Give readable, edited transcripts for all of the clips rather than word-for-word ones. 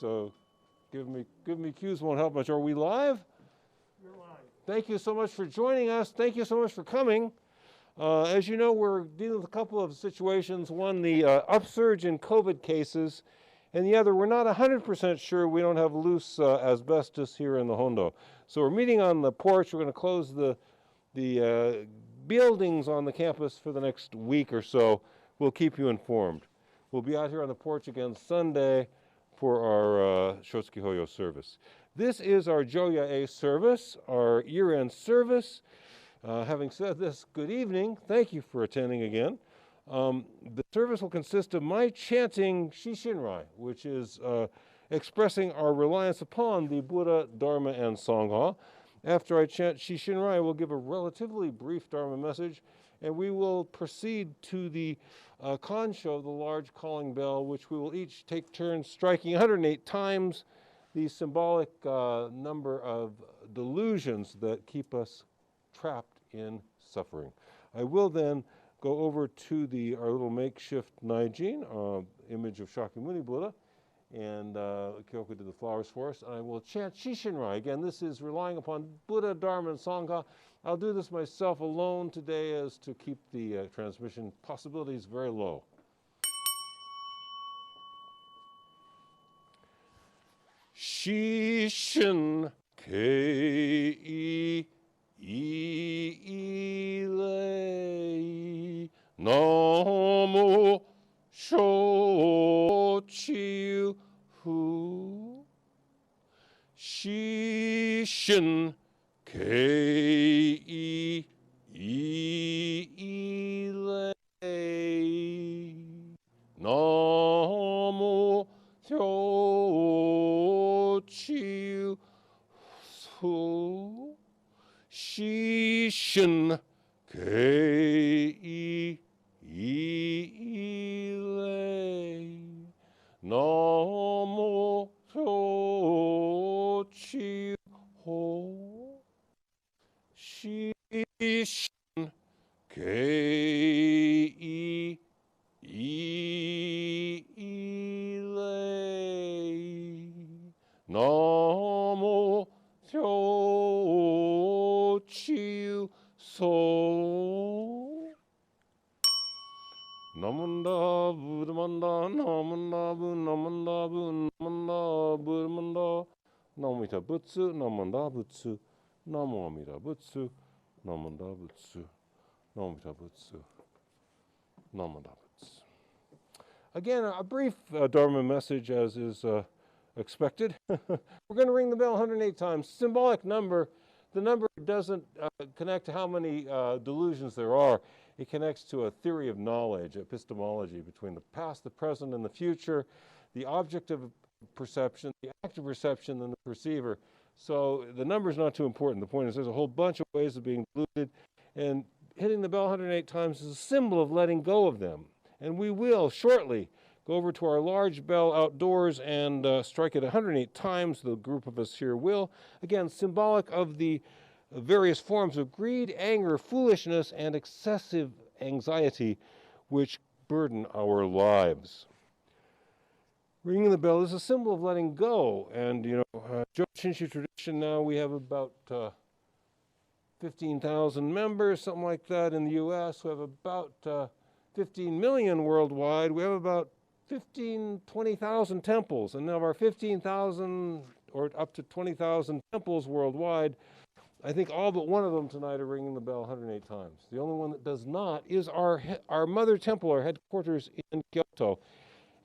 So give me cues won't help much. Are we live? You're live. Thank you so much for joining us. Thank you so much for coming. As you know, we're dealing with a couple of situations. One, the upsurge in COVID cases, and the other, we're not 100% sure we don't have loose asbestos here in the Hondo. So we're meeting on the porch. We're going to close the buildings on the campus for the next week or so. We'll keep you informed. We'll be out here on the porch again Sunday for our Shotsuki Hoyo service. This is our Joya-e service, our year-end service. Having said this, good evening. Thank you for attending again. The service will consist of my chanting Shishinrai, which is expressing our reliance upon the Buddha, Dharma, and Sangha. After I chant Shishinrai, I will give a relatively brief Dharma message, and we will proceed to the Kansho, the large calling bell, which we will each take turns striking 108 times, the symbolic number of delusions that keep us trapped in suffering. I will then go over to our little makeshift Naijin, image of Shakyamuni Buddha, and Kyoko did the flowers for us, and I will chant Shishinrai. Again, this is relying upon Buddha, Dharma, and Sangha. I'll do this myself alone today as to keep the transmission possibilities very low. Shishin kei ilei namo shochiu hu Shishin kei ilei namo shochiu hu Shishin kei ilei namo shochiu hu Shishin kei ilei namo shochiu so namanda buddhamanda namanda bu namanda bu namanda buddhamanda namita butsu namanda butsu namo amida butsu namanda butsu namita butsu namanda butsu. Again, a brief Dharma message as is expected. We're going to ring the bell 108 times. Symbolic number. The number doesn't connect to how many delusions there are. It connects to a theory of knowledge, epistemology, between the past, the present, and the future, the object of perception, the active perception, and the perceiver. So the number is not too important. The point is there's a whole bunch of ways of being deluded, and hitting the bell 108 times is a symbol of letting go of them. And we will shortly go over to our large bell outdoors and strike it 108 times. The group of us here will. Again, symbolic of the various forms of greed, anger, foolishness, and excessive anxiety which burden our lives. Ringing the bell is a symbol of letting go. And, Jodo Shinshu tradition now, we have about 15,000 members, something like that in the U.S. We have about 15 million worldwide. We have about 20,000 temples. And of our 15,000 or up to 20,000 temples worldwide, I think all but one of them tonight are ringing the bell 108 times. The only one that does not is our mother temple, our headquarters in Kyoto.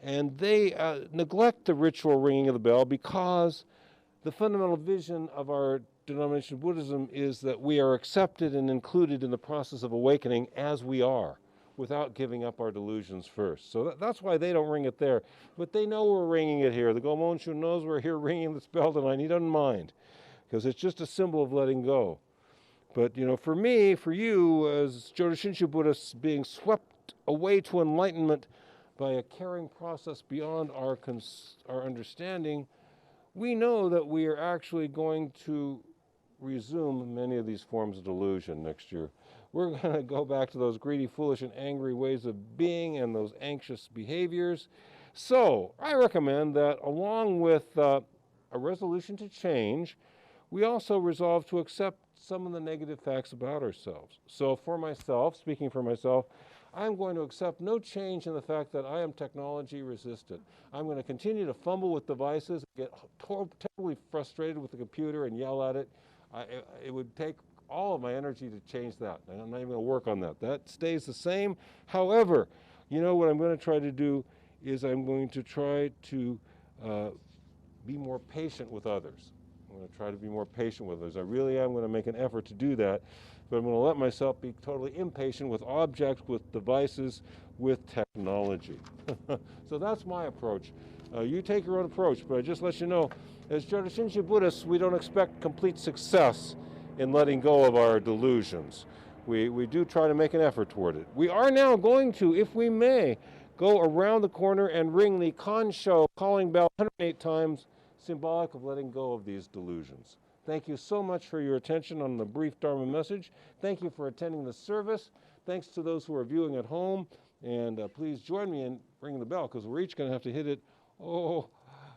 And they neglect the ritual ringing of the bell because the fundamental vision of our denomination of Buddhism is that we are accepted and included in the process of awakening as we are, without giving up our delusions first. So that's why they don't ring it there. But they know we're ringing it here. The Gomonshu knows we're here ringing this bell tonight. He doesn't mind, because it's just a symbol of letting go. But, for me, for you, as Jodo Shinshu Buddhists, being swept away to enlightenment by a caring process beyond our understanding, we know that we are actually going to resume many of these forms of delusion next year. We're going to go back to those greedy, foolish, and angry ways of being and those anxious behaviors. So I recommend that along with a resolution to change, we also resolve to accept some of the negative facts about ourselves. So for myself, speaking for myself, I'm going to accept no change in the fact that I am technology resistant. I'm going to continue to fumble with devices, get terribly frustrated with the computer and yell at it. It would take all of my energy to change that. And I'm not even going to work on that. That stays the same. However, you know what I'm going to try to do is I'm going to try to be more patient with others. I'm going to try to be more patient with others. I really am going to make an effort to do that, but I'm going to let myself be totally impatient with objects, with devices, with technology. So that's my approach. You take your own approach, but I just let you know, as Jodo Shinshu Buddhists, we don't expect complete success in letting go of our delusions. We do try to make an effort toward it. We are now going to, if we may, go around the corner and ring the Kansho calling bell 108 times, symbolic of letting go of these delusions. Thank you so much for your attention on the brief Dharma message. Thank you for attending the service. Thanks to those who are viewing at home. And please join me in ringing the bell, because we're each going to have to hit it,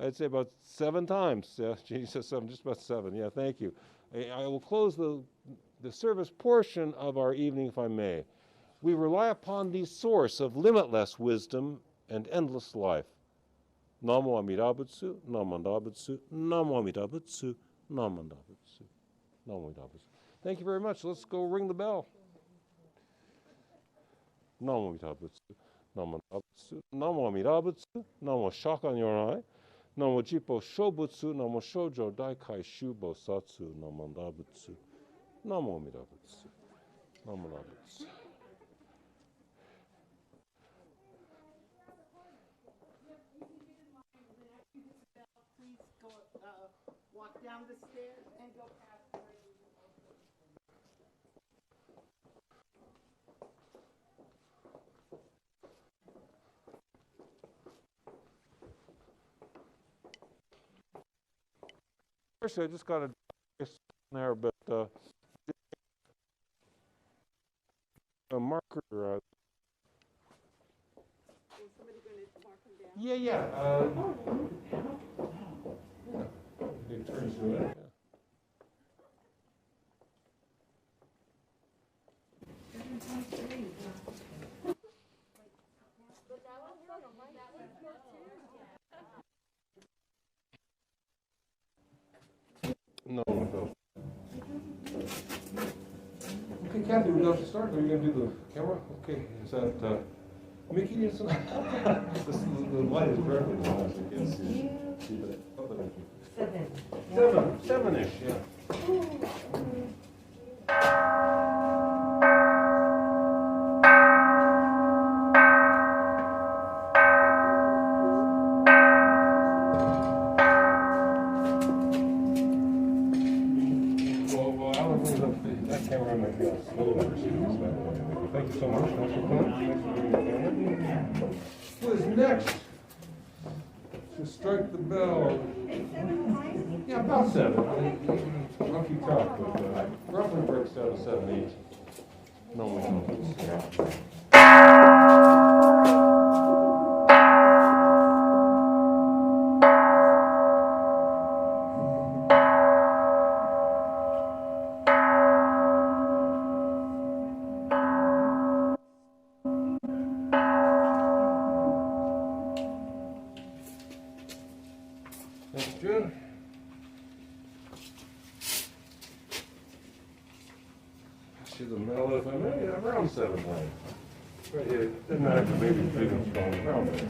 I'd say about 7 times. Yeah, Jesus, I'm just about 7. Yeah, thank you. I will close the service portion of our evening, if I may. We rely upon the source of limitless wisdom and endless life. Namo Amida Butsu, Namo Amida Butsu, Namo Amida Butsu, Namo Amida Butsu, Namo Amida Butsu. Thank you very much. Let's go ring the bell. Namo Amida Butsu, Namo Amida Butsu, Namo Amida Butsu, Namo Shakan Yorai, Namo Jipo Shobutsu, Namo Shoujo Daikai Shubo Satsu, Namo Amida Butsu, Namo Amida Butsu, Namo Amida Butsu. Walk down the stairs and go past the First, I just got a there, but a marker. Is somebody going to mark them down? Yeah. It turns to it. No one goes. Okay, Kathy, we have to start. Are you going to do the camera? Okay, is that Mickey? Is the light is very low. I can't see it. Seven-ish, yeah. That camera might be a slow version. Thank you so much. Thanks for coming. Who is next to strike the bell? Yeah, about 7. I'll keep track, but roughly breaks down to 7, 8. No one. Around 7 times. But it didn't matter, maybe big and strong around there.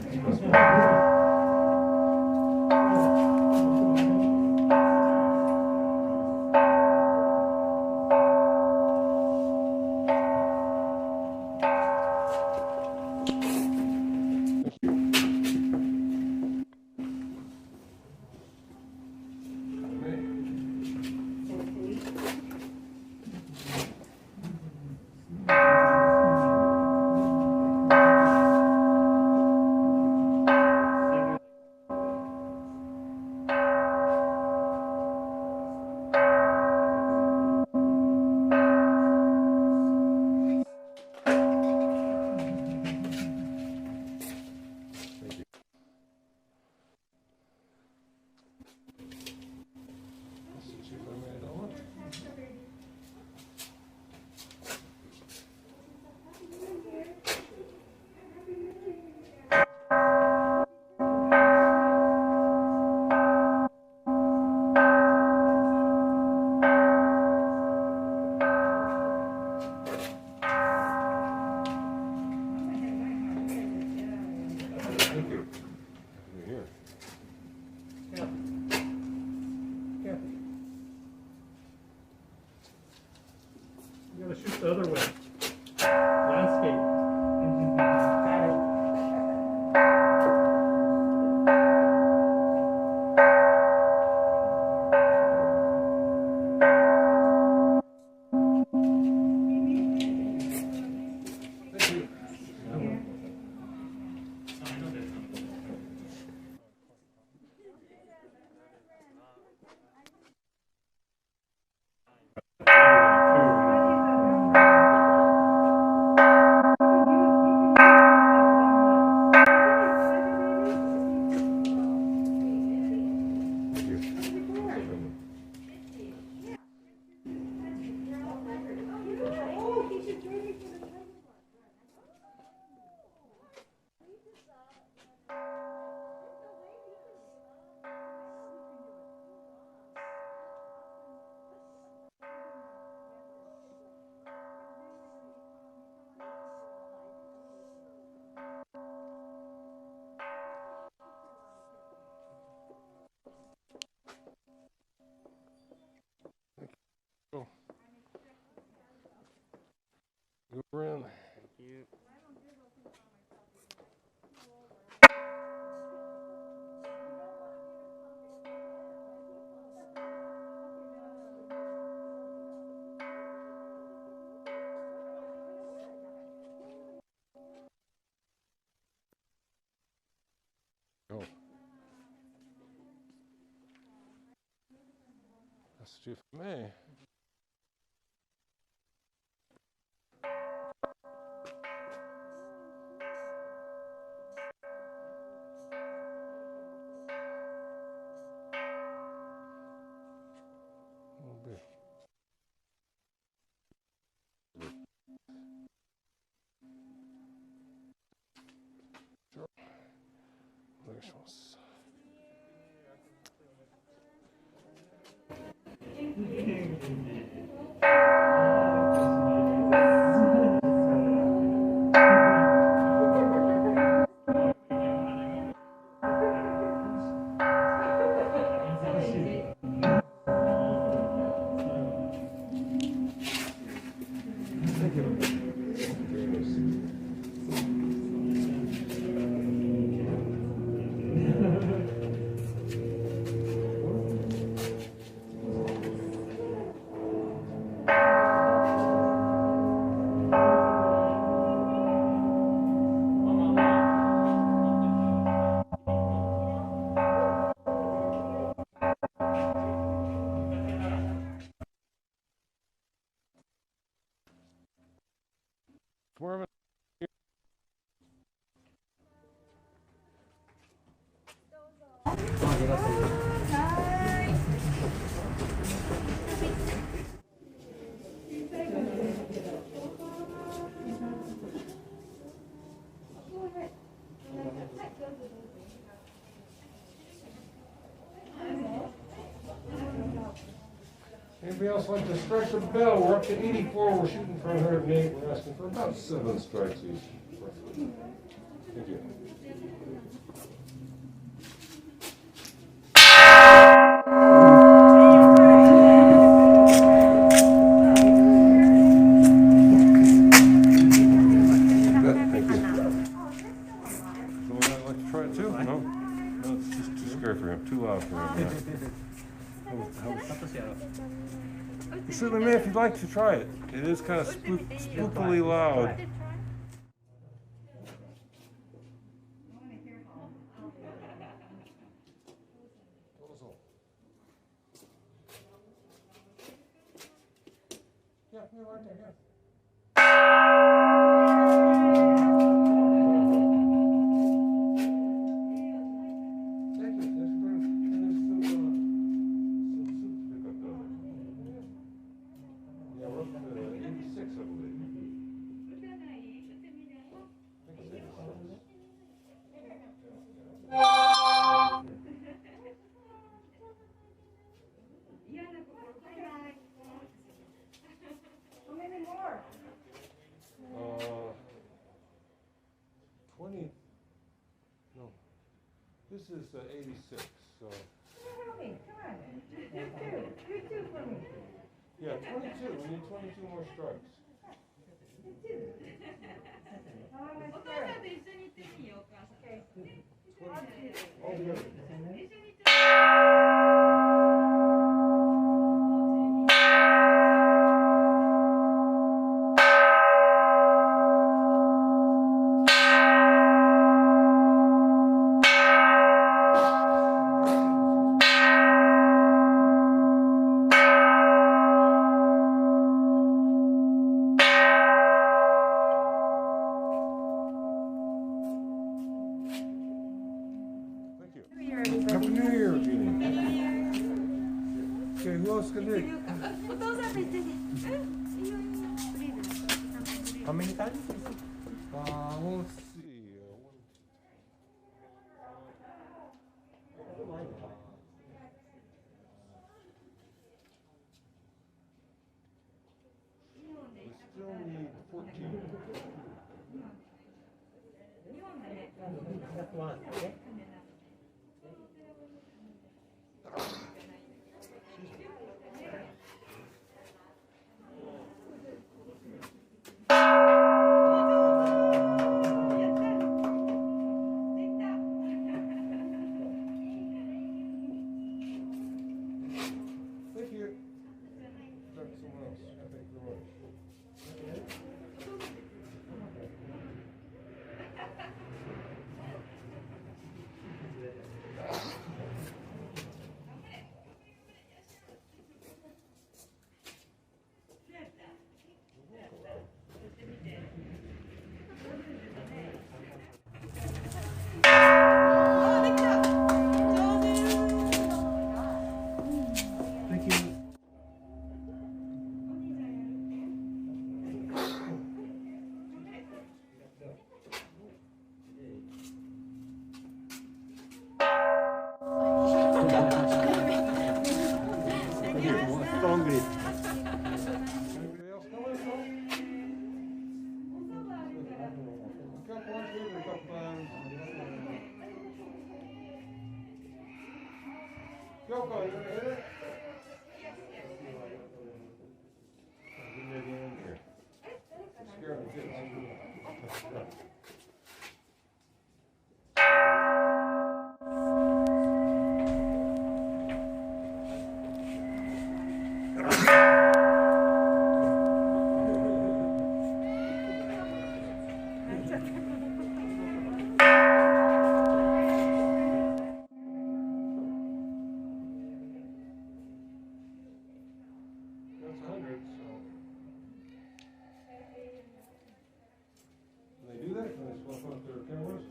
shoot the other way. Landscape. Got it. Go around. Thank you. Go. That's too for me. Swerve it. Anybody else like to strike the bell? We're up to 84. We're shooting for 108. We're asking for about 7 strikes each. Thank you. Thank you. Someone else like to try it too? No? No, it's just too scary for him. Too loud for him. Yeah. You certainly may if you'd like to try it. It is kind of spookily loud. Yeah, right there, yeah. This is 86, so. Come on. You too for me. Yeah, 22. We need 22 more strikes. Happy New Year, Jeannie. Okay, who else can do it? How many times? Let's see. We still need 14. Just one, okay? Thank you. That's someone else. Thank you very much. Thank you. Strongly. Anybody else coming? Kyoko, you gonna hit it? Give me the end here. Scare the kids. That's 100, so. Can they do that? Can they swap out their cameras?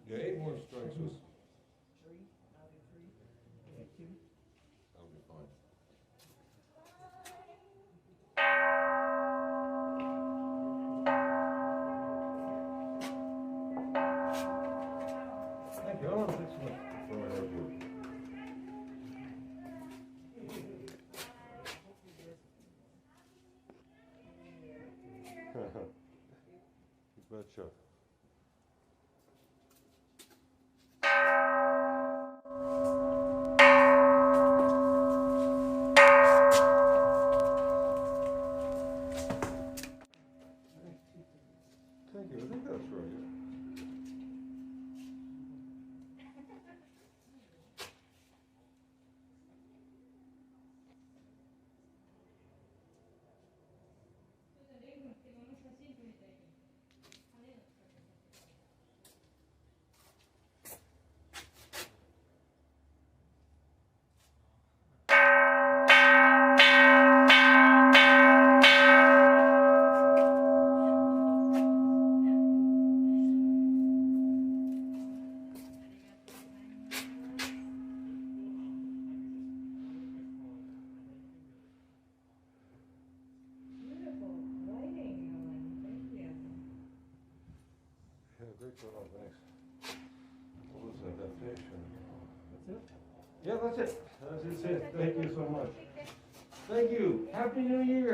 Yeah, 8 more strikes was. That'll be fine. Thank you. Oh, thanks so much for my hard work. You betcha. Thank you. I think that's right. Yeah, great job. Thanks. What was that definition? That's it? Yeah, that's it. That's it. Thank you so much. Thank you. Happy New Year.